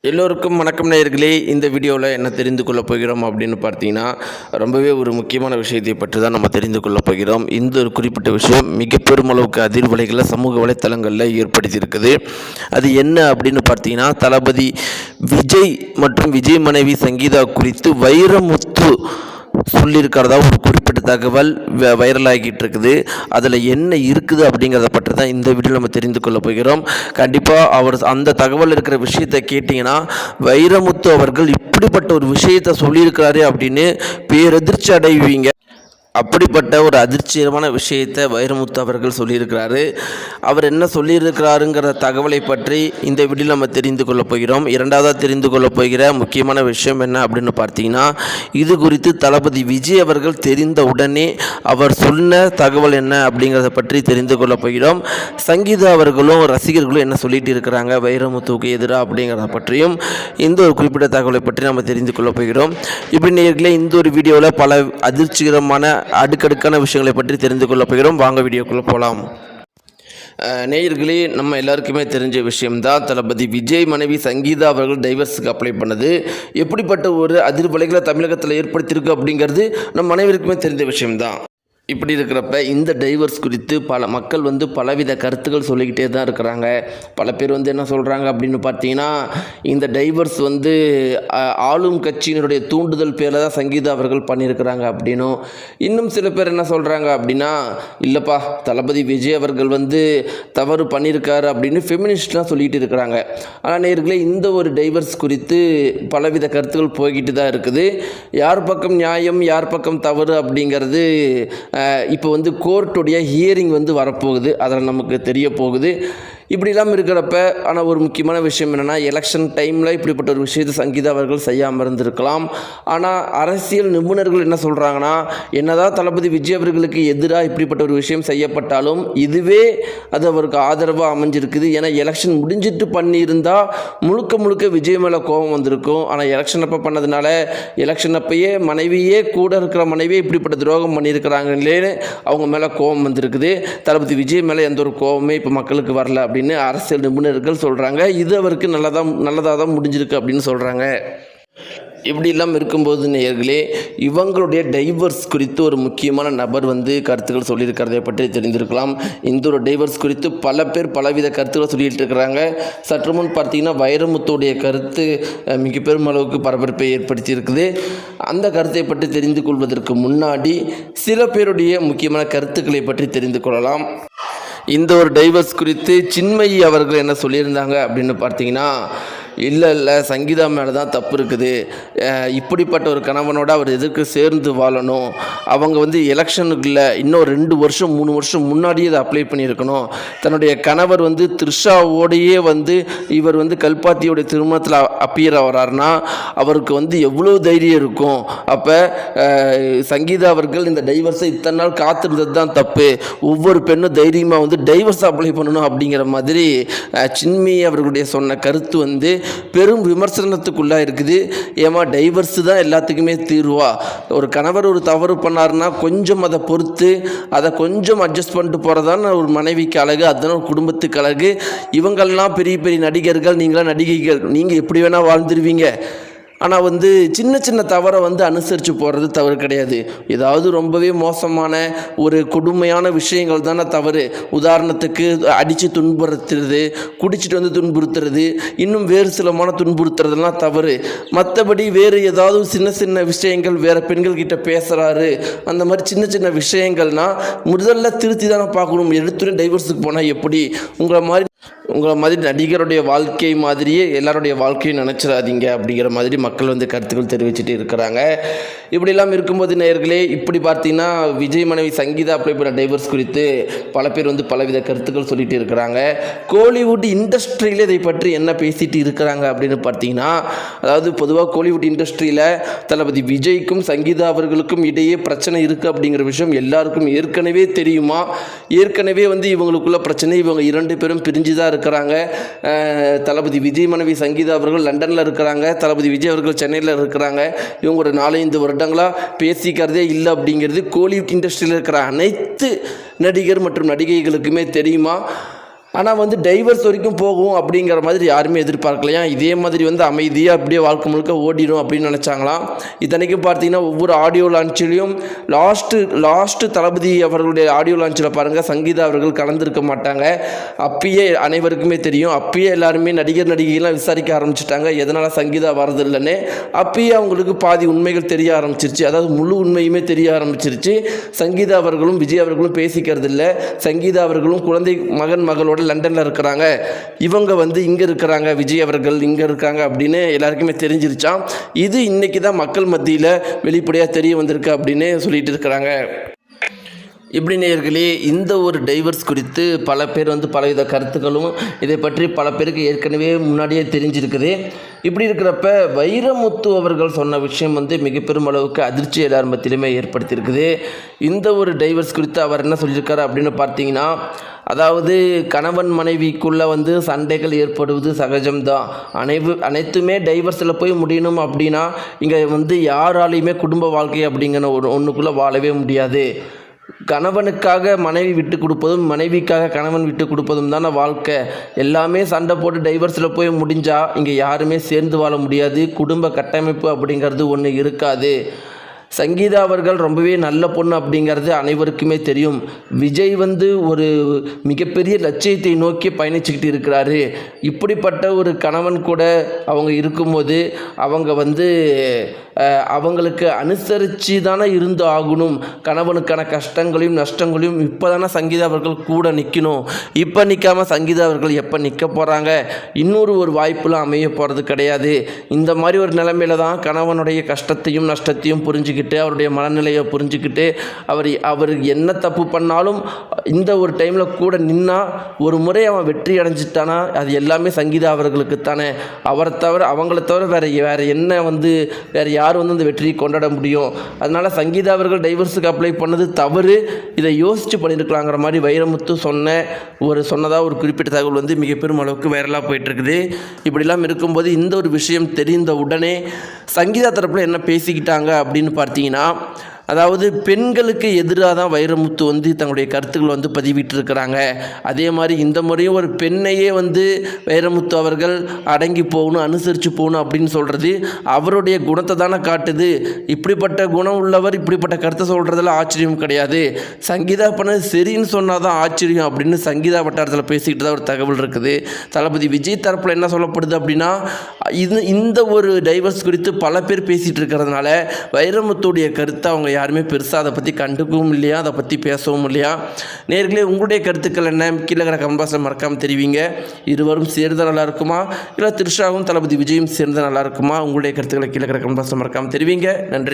எல்லோருக்கும் வணக்கம் நேயர்களே. இந்த வீடியோவில் என்ன தெரிந்து கொள்ளப் போகிறோம் அப்படின்னு பார்த்தீங்கன்னா, ரொம்பவே ஒரு முக்கியமான விஷயத்தை பற்றி தான் நம்ம தெரிந்து கொள்ளப் போகிறோம். இந்த ஒரு குறிப்பிட்ட விஷயம் மிக பெருமளவுக்கு அதிர்வலைகளை சமூக வலைத்தளங்களில் ஏற்படுத்தியிருக்குது. அது என்ன அப்படின்னு பார்த்தீங்கன்னா, தளபதி விஜய் மற்றும் விஜய் மனைவி சங்கீதா குறித்து வைரமுத்து சொல்லியிருக்கிறதா ஒரு குறிப்பிட்ட தகவல் வைரலாகிட்டு இருக்குது. அதில் என்ன இருக்குது அப்படிங்கிறத பற்றி தான் இந்த வீடியோவில் நம்ம தெரிந்து கொள்ள போகிறோம். கண்டிப்பாக அவர் அந்த தகவல் இருக்கிற விஷயத்தை கேட்டிங்கன்னா, வைரமுத்து அவர்கள் இப்படிப்பட்ட ஒரு விஷயத்தை சொல்லியிருக்கிறாரு அப்படின்னு பேரதிர்ச்சி அடைவீங்க. அப்படிப்பட்ட ஒரு அதிர்ச்சிகரமான விஷயத்தை வைரமுத்து அவர்கள் சொல்லியிருக்கிறாரு. அவர் என்ன சொல்லியிருக்கிறாருங்கிற தகவலை பற்றி இந்த வீடியோவில் நம்ம தெரிந்து கொள்ளப் போகிறோம். இரண்டாவதாக தெரிந்து கொள்ளப் போகிற முக்கியமான விஷயம் என்ன அப்படின்னு பார்த்தீங்கன்னா, இது குறித்து தளபதி விஜய் அவர்கள் தெரிந்த உடனே அவர் சொன்ன தகவல் என்ன அப்படிங்கிறத பற்றி தெரிந்து கொள்ளப் போகிறோம். சங்கீதா அவர்களும் ரசிகர்களும் என்ன சொல்லிட்டு இருக்கிறாங்க வைரமுத்துவுக்கு எதிராக அப்படிங்கிறத பற்றியும் இந்த ஒரு குறிப்பிட்ட தகவலை பற்றி நம்ம தெரிந்து கொள்ளப் போகிறோம். இப்படி நேயர்களே, இந்த ஒரு வீடியோவில் பல அதிர்ச்சிகரமான அடுக்கடுக்கான விஷயங்களை பற்றி தெரிந்து கொள்ள போகிறோம். வாங்க வீடியோக்குள்ளே போகலாம். நேயர்களே, நம்ம எல்லாருக்குமே தெரிஞ்ச விஷயம்தான், தளபதி விஜய் மனைவி சங்கீதா அவர்கள் டைவர்ஸுக்கு அப்ளை பண்ணது எப்படிப்பட்ட ஒரு அதிர்வலைகளை தமிழகத்தில் ஏற்படுத்தியிருக்கு அப்படிங்கிறது நம்ம அனைவருக்குமே தெரிஞ்ச விஷயம்தான். இப்படி இருக்கிறப்ப இந்த டைவர்ஸ் குறித்து பல மக்கள் பலவித கருத்துக்கள் சொல்லிக்கிட்டே தான் இருக்கிறாங்க. பல பேர் என்ன சொல்கிறாங்க அப்படின்னு பார்த்தீங்கன்னா, இந்த டைவர்ஸ் ஆளும் கட்சியினுடைய தூண்டுதல் பேரில் தான் சங்கீதா அவர்கள் பண்ணியிருக்கிறாங்க அப்படின்னும், இன்னும் சில பேர் என்ன சொல்கிறாங்க அப்படின்னா, இல்லைப்பா தளபதி விஜய் அவர்கள் தவறு பண்ணியிருக்காரு அப்படின்னு ஃபெமினிஸ்ட்லாம் சொல்லிகிட்டு இருக்கிறாங்க. ஆனால் நேர்களே, இந்த ஒரு டைவர்ஸ் குறித்து பலவித கருத்துக்கள் போய்கிட்டு தான் இருக்குது. யார் பக்கம் நியாயம் யார் பக்கம் தவறு அப்படிங்கிறது இப்போ கோர்ட்டுடைய ஹியரிங் வரப்போகுது. அதில் நமக்கு தெரிய போகுது. இப்படிலாம் இருக்கிறப்ப ஆனால் ஒரு முக்கியமான விஷயம் என்னென்னா, எலெக்ஷன் டைமில் இப்படிப்பட்ட ஒரு விஷயத்தை சங்கீதா அவர்கள் செய்யாமல் இருந்திருக்கலாம். ஆனால் அரசியல் நிபுணர்கள் என்ன சொல்கிறாங்கன்னா, என்னதான் தளபதி விஜய் அவர்களுக்கு எதிராக இப்படிப்பட்ட ஒரு விஷயம் செய்யப்பட்டாலும் இதுவே அது அவருக்கு ஆதரவாக அமைஞ்சிருக்குது. ஏன்னா எலெக்ஷன் முடிஞ்சிட்டு பண்ணியிருந்தால் முழுக்க விஜய் மேலே கோபம் வந்திருக்கும். ஆனால் எலெக்ஷன் அப்போ பண்ணதுனால எலெக்ஷன் அப்பயே மனைவியே கூட இருக்கிற மனைவியே இப்படிப்பட்ட துரோகம் பண்ணியிருக்கிறாங்களேன்னு அவங்க மேலே கோபம் வந்திருக்குது. தளபதி விஜய் மேலே எந்த ஒரு கோபமே இப்போ மக்களுக்கு வரல அப்படின்னு அரசியல் நிபுணர்கள் சொல்கிறாங்க. இது அவருக்கு நல்லதாக தான் முடிஞ்சிருக்கு அப்படின்னு சொல்கிறாங்க. இப்படி இல்லாமல் இருக்கும்போது நேயர்களே, இவங்களுடைய டைவர்ஸ் குறித்து ஒரு முக்கியமான நபர் கருத்துக்கள் சொல்லியிருக்கிறதை பற்றி தெரிந்திருக்கலாம். இந்த ஒரு டைவர்ஸ் குறித்து பல பேர் பலவித கருத்துக்களை சொல்லிகிட்டு இருக்கிறாங்க. சற்று முன் பார்த்தீங்கன்னா வைரமுத்துடைய கருத்து மிக பெரும் அளவுக்கு பரபரப்பை ஏற்படுத்தி இருக்குது. அந்த கருத்தை பற்றி தெரிந்து கொள்வதற்கு முன்னாடி சில பேருடைய முக்கியமான கருத்துக்களை பற்றி தெரிந்து கொள்ளலாம். இந்த ஒரு டைவர்ஸ் குறித்து சின்மயி அவர்கள் என்ன சொல்லியிருந்தாங்க அப்படின்னு பார்த்தீங்கன்னா, இல்லை சங்கீதா மேலே தான் தப்பு இருக்குது. இப்படிப்பட்ட ஒரு கணவனோட அவர் எதற்கு சேர்ந்து வாழணும்? அவங்க எலெக்ஷனுக்கு இல்லை, இன்னும் 2 வருஷம் 3 வருஷம் முன்னாடியே அதை அப்ளை பண்ணியிருக்கணும். தன்னுடைய கணவர் த்ரிஷாவோடையே இவர் கல்பாத்தியோடைய திருமணத்தில் அப்பியர் ஆகிறாருன்னா அவருக்கு எவ்வளோ தைரியம் இருக்கும்? அப்போ சங்கீதா அவர்கள் இந்த டைவர்ஸை இத்தனை நாள் காத்திருந்தது தான் தப்பு. ஒவ்வொரு பெண்ணும் தைரியமாக டைவர்ஸ் அப்ளை பண்ணணும் அப்படிங்கிற மாதிரி சின்மயி அவர்களுடைய சொன்ன கருத்து பெரும் விமர்சனத்துக்குள்ளாக இருக்குது. ஏமா டைவர்ஸு தான் எல்லாத்துக்குமே தீர்வா? ஒரு கணவர் ஒரு தவறு பண்ணாருன்னா கொஞ்சம் அதை பொறுத்து அதை கொஞ்சம் அட்ஜஸ்ட் பண்ணிட்டு போகிறதான ஒரு மனைவிக்கு அழகு, அதுதான் ஒரு குடும்பத்துக்கு அழகு. இவங்கள்லாம் பெரிய பெரிய நடிகர்கள், நீங்களாம் நடிகைகள், நீங்கள் எப்படி வேணால் வாழ்ந்துருவீங்க. ஆனால் சின்ன சின்ன தவறை அனுசரித்து போகிறது தவறு கிடையாது. ஏதாவது ரொம்பவே மோசமான ஒரு கொடுமையான விஷயங்கள் தானே தவறு. உதாரணத்துக்கு அடித்து துன்புறுத்துறது, குடிச்சிட்டு துன்புறுத்துறது, இன்னும் வேறு சிலமான துன்புறுத்துறதுலாம் தவறு. மற்றபடி வேறு ஏதாவது சின்ன சின்ன விஷயங்கள், வேறு பெண்கள்கிட்ட பேசுகிறாரு, அந்த மாதிரி சின்ன சின்ன விஷயங்கள்னால் முதல்ல திருத்தி தானே பார்க்கணும். எடுத்துகிட்டு டைவர்ஸுக்கு போனால் எப்படி? உங்களை மாதிரி நடிகருடைய வாழ்க்கை மாதிரியே எல்லாருடைய வாழ்க்கையும் நினச்சிடாதீங்க அப்படிங்கிற மாதிரி மக்கள் கருத்துக்கள் தெரிவிச்சுட்டு இருக்கிறாங்க. இப்படிலாம் இருக்கும்போது நேயர்களே, இப்படி பார்த்தீங்கன்னா விஜய் மனைவி சங்கீதா அப்ளை பண்ண டைவர்ஸ் குறித்து பல பேர் பலவித கருத்துக்கள் சொல்லிட்டு இருக்கிறாங்க. கோலிவுட் இண்டஸ்ட்ரியில் இதை பற்றி என்ன பேசிட்டு இருக்கிறாங்க அப்படின்னு பார்த்தீங்கன்னா, அதாவது பொதுவாக கோலிவுட் இண்டஸ்ட்ரியில் தளபதி விஜய்க்கும் சங்கீதா அவர்களுக்கும் இடையே பிரச்சனை இருக்குது அப்படிங்கிற விஷயம் எல்லாருக்கும் ஏற்கனவே தெரியுமா? ஏற்கனவே இவங்களுக்குள்ள பிரச்சனை, இவங்க 2 பேரும் பிரிஞ்சு தான் இருக்கிறாங்க. தளபதி விஜய் மனைவி சங்கீதா அவர்கள் லண்டனில் இருக்கிறாங்க, தளபதி விஜய் அவர்கள் சென்னையில் இருக்கிறாங்க. இவங்க ஒரு 4-5 வருடங்களாக பேசிக்கிறதே இல்லை அப்படிங்கிறது கோலிவுட் இண்டஸ்ட்ரியில் இருக்கிற அனைத்து நடிகர் மற்றும் நடிகைகளுக்குமே தெரியுமா? ஆனால் வந்து டைவர்ஸ் வரைக்கும் போகும் அப்படிங்கிற மாதிரி யாருமே எதிர்பார்க்கலையா. இதே மாதிரி வந்து அமைதியாக அப்படியே வாழ்க்கை முழுக்க ஓடிடும் அப்படின்னு நினச்சாங்களாம். இத்தனைக்கும் பார்த்தீங்கன்னா ஒவ்வொரு ஆடியோ லான்ச்சிலையும் லாஸ்ட்டு தளபதி அவர்களுடைய ஆடியோ லான்ச்சில் பாருங்கள், சங்கீதா அவர்கள் கலந்துருக்க மாட்டாங்க. அப்பயே அனைவருக்குமே தெரியும். அப்பயே எல்லாருமே நடிகைலாம் விசாரிக்க ஆரம்பிச்சிட்டாங்க எதனால் சங்கீதா வரதில்லைன்னு. அப்பயே அவங்களுக்கு பாதி உண்மைகள் தெரிய ஆரம்பிச்சிருச்சு. அதாவது முழு உண்மையுமே தெரிய ஆரம்பிச்சிருச்சு. சங்கீதா அவர்களும் விஜய் அவர்களும் பேசிக்கிறது இல்லை. சங்கீதா அவர்களும் குழந்தை மகளோட லண்டனில் இருக்கிறாங்க, இவங்க வந்து இங்கே இருக்கிறாங்க, விஜய் அவர்கள் இங்கே இருக்காங்க அப்படின்னு எல்லாருக்குமே தெரிஞ்சிருச்சான். இது இன்றைக்கி தான் மக்கள் மத்தியில் வெளிப்படையாக தெரிய வந்திருக்கு அப்படின்னு சொல்லிட்டு இருக்கிறாங்க. இப்படி நேயர்களே, இந்த ஒரு டைவர்ஸ் குறித்து பல பேர் வந்து பலவித கருத்துக்களும் இதை பற்றி பல பேருக்கு ஏற்கனவே முன்னாடியே தெரிஞ்சிருக்குது. இப்படி இருக்கிறப்ப வைரமுத்து அவர்கள் சொன்ன விஷயம் வந்து மிக பெரும் அளவுக்கு அதிர்ச்சி எல்லார் மத்தியிலுமே ஏற்படுத்தியிருக்குது. இந்த ஒரு டைவர்ஸ் குறித்து அவர் என்ன சொல்லியிருக்காரு அப்படின்னு பார்த்தீங்கன்னா, அதாவது கணவன் மனைவிக்குள்ளே வந்து சண்டைகள் ஏற்படுவது சகஜம்தான். அனைத்துமே டைவர்ஸில் போய் முடியணும் அப்படின்னா இங்கே வந்து யாராலையுமே குடும்ப வாழ்க்கை அப்படிங்கிற ஒன்றுக்குள்ளே வாழவே முடியாது. கணவனுக்காக மனைவி விட்டு கொடுப்பதும் மனைவிக்காக கணவன் விட்டு கொடுப்பதும் தானே வாழ்க்கை. எல்லாமே சண்டை போட்டு டைவர்ஸில் போய் முடிஞ்சால் இங்கே யாருமே சேர்ந்து வாழ முடியாது. குடும்ப கட்டமைப்பு அப்படிங்கிறது ஒன்று இருக்காது. சங்கீதா அவர்கள் ரொம்பவே நல்ல பொண்ணு அப்படிங்கிறது அனைவருக்குமே தெரியும். விஜய் வந்து ஒரு மிகப்பெரிய லட்சியத்தை நோக்கி பயணிச்சுக்கிட்டு இருக்கிறாரு. இப்படிப்பட்ட ஒரு கணவன் கூட அவங்க இருக்கும்போது அவங்க வந்து அவங்களுக்கு அனுசரித்து தானே இருந்து ஆகணும். கணவனுக்கான கஷ்டங்களையும் நஷ்டங்களையும் இப்போ தானே சங்கீதா அவர்கள் கூட நிற்கணும். இப்போ நிற்காமல் சங்கீதா அவர்கள் எப்போ நிற்க போகிறாங்க? இன்னொரு வாய்ப்புலாம் அமைய போகிறது கிடையாது. இந்த மாதிரி ஒரு நிலைமையில தான் கணவனுடைய கஷ்டத்தையும் நஷ்டத்தையும் புரிஞ்சுக்கிட்டு அவருடைய மனநிலையை புரிஞ்சுக்கிட்டு அவர் என்ன தப்பு பண்ணாலும் இந்த ஒரு டைமில் கூட நின்னா ஒரு முறை அவன் வெற்றி அடைஞ்சிட்டானா அது எல்லாமே சங்கீதா அவர்களுக்கு தானே. அவங்கள தவிர வேறு என்ன வந்து வேறு யார் வந்து அந்த வெற்றியை கொண்டாட முடியும்? அதனால் சங்கீதா அவர்கள் டைவர்ஸுக்கு அப்ளை பண்ணது தவறு. இதை யோசித்து பண்ணியிருக்கலாங்கிற மாதிரி வைரமுத்து சொன்னதாக ஒரு குறிப்பிட்ட தகவல் வந்து மிக பெரும் அளவுக்கு வைரலாக போயிட்டுருக்குது. இப்படிலாம் இருக்கும்போது இந்த ஒரு விஷயம் தெரிந்த உடனே சங்கீதா தரப்பில் என்ன பேசிக்கிட்டாங்க அப்படின்னு பார்த்தீங்கன்னா, அதாவது பெண்களுக்கு எதிராக தான் வைரமுத்து வந்து தங்களுடைய கருத்துக்கள் வந்து பதிவிட்டிருக்கிறாங்க. அதே மாதிரி இந்த முறையும் ஒரு பெண்ணையே வந்து வைரமுத்து அவர்கள் அடங்கி போகணும், அனுசரித்து போகணும் அப்படின்னு சொல்கிறது அவருடைய குணத்தை தானே காட்டுது. இப்படிப்பட்ட குணம் உள்ளவர் இப்படிப்பட்ட கருத்தை சொல்கிறதுல ஆச்சரியம் கிடையாது. சங்கீதா பண்ணது சரின்னு சொன்னால் தான் ஆச்சரியம் அப்படின்னு சங்கீதா வட்டாரத்தில் பேசிக்கிட்டு தான் ஒரு தகவல் இருக்குது. தளபதி விஜய் தரப்பில் என்ன சொல்லப்படுது அப்படின்னா, இந்த ஒரு டைவர்ஸ் குறித்து பல பேர் பேசிகிட்டு இருக்கிறதுனால வைரமுத்துடைய கருத்தை அவங்க யாருமே பெருசாக அதை பற்றி கண்டுக்கவும் இல்லையா, அதை பற்றி பேசவும் இல்லையா. நேர்களே, உங்களுடைய கருத்துக்கள் என்ன? கீழே இருக்கிற கமெண்ட் பாக்ஸில் மறக்காமல் தெரிவிங்க. இருவரும் சேர்ந்தால் நல்லா இருக்குமா, இல்லை த்ரிஷாவும் தளபதி விஜயும் சேர்ந்தால் நல்லா இருக்குமா? உங்களுடைய கருத்துக்களை கீழே இருக்கிற கமெண்ட் பாக்ஸில் மறக்காமல் தெரிவிங்க. நன்றி.